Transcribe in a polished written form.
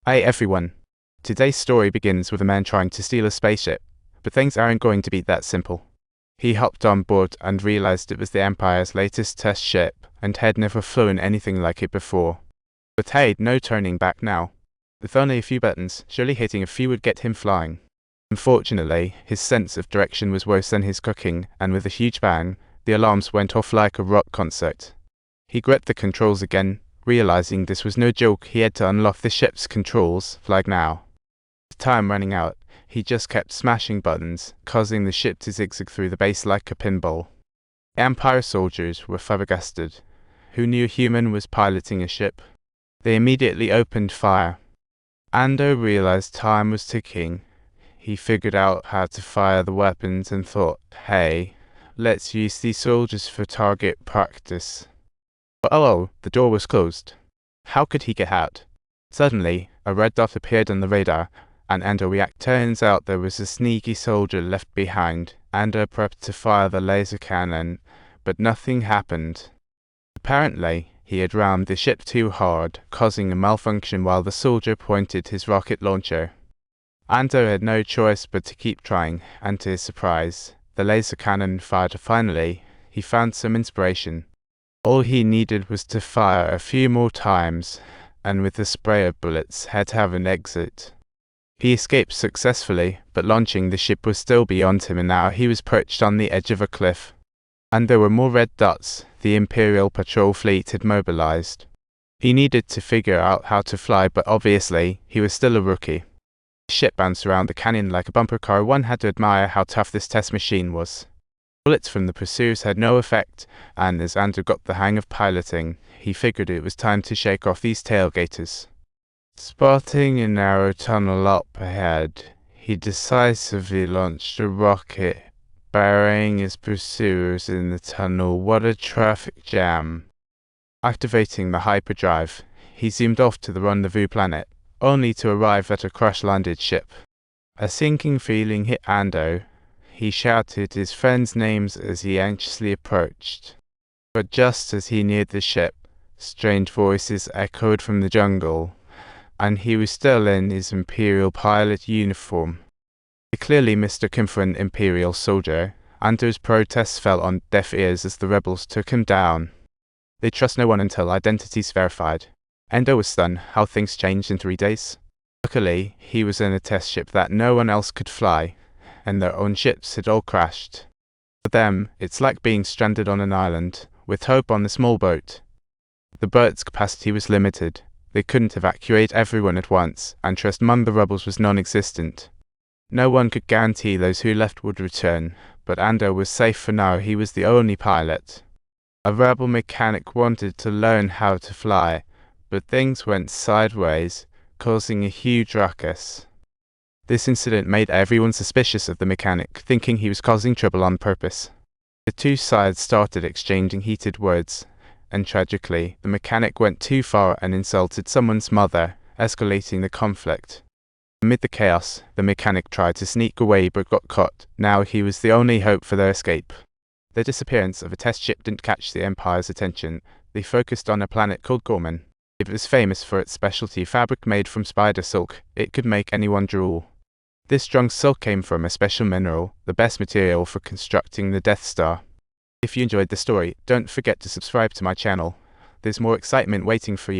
Hey everyone. Today's story begins with a man trying to steal a spaceship, but things aren't going to be that simple. He hopped on board and realized it was the Empire's latest test ship and had never flown anything like it before. But hey, no turning back now. With only a few buttons, surely hitting a few would get him flying. Unfortunately, his sense of direction was worse than his cooking, and with a huge bang, the alarms went off like a rock concert. He gripped the controls again, realizing this was no joke. He had to unlock the ship's controls flag now. With time running out, he just kept smashing buttons, causing the ship to zigzag through the base like a pinball. Empire soldiers were flabbergasted. Who knew a human was piloting a ship? They immediately opened fire. Andor realized time was ticking. He figured out how to fire the weapons and thought, hey, let's use these soldiers for target practice. But oh, the door was closed. How could he get out? Suddenly, a red dot appeared on the radar, and Andor reacted. Turns out there was a sneaky soldier left behind. Andor prepped to fire the laser cannon, but nothing happened. Apparently, he had rammed the ship too hard, causing a malfunction while the soldier pointed his rocket launcher. Andor had no choice but to keep trying, and to his surprise, the laser cannon fired. Finally, he found some inspiration. All he needed was to fire a few more times, and with the spray of bullets, had to have an exit. He escaped successfully, but launching the ship was still beyond him, and now he was perched on the edge of a cliff. And there were more red dots. The Imperial patrol fleet had mobilized. He needed to figure out how to fly, but obviously, he was still a rookie. The ship bounced around the canyon like a bumper car. One had to admire how tough this test machine was. Bullets from the pursuers had no effect, and as Andor got the hang of piloting, he figured it was time to shake off these tailgaters. Spotting a narrow tunnel up ahead, he decisively launched a rocket, burying his pursuers in the tunnel. What a traffic jam! Activating the hyperdrive, he zoomed off to the rendezvous planet, only to arrive at a crash-landed ship. A sinking feeling hit Andor. He shouted his friends' names as he anxiously approached. But just as he neared the ship, strange voices echoed from the jungle, and he was still in his Imperial pilot uniform. They clearly mistook him for an Imperial soldier. Andor's protests fell on deaf ears as the rebels took him down. They trust no one until identity's verified. Andor was stunned how things changed in 3 days. Luckily, he was in a test ship that no one else could fly, and their own ships had all crashed. For them, it's like being stranded on an island, with hope on the small boat. The boat's capacity was limited. They couldn't evacuate everyone at once, and trust among the rebels was non-existent. No one could guarantee those who left would return, but Andor was safe for now. He was the only pilot. A rebel mechanic wanted to learn how to fly, but things went sideways, causing a huge ruckus. This incident made everyone suspicious of the mechanic, thinking he was causing trouble on purpose. The two sides started exchanging heated words, and tragically, the mechanic went too far and insulted someone's mother, escalating the conflict. Amid the chaos, the mechanic tried to sneak away but got caught. Now he was the only hope for their escape. The disappearance of a test ship didn't catch the Empire's attention. They focused on a planet called Gorman. It was famous for its specialty fabric made from spider silk. It could make anyone drool. This strong silk came from a special mineral, the best material for constructing the Death Star. If you enjoyed the story, don't forget to subscribe to my channel. There's more excitement waiting for you.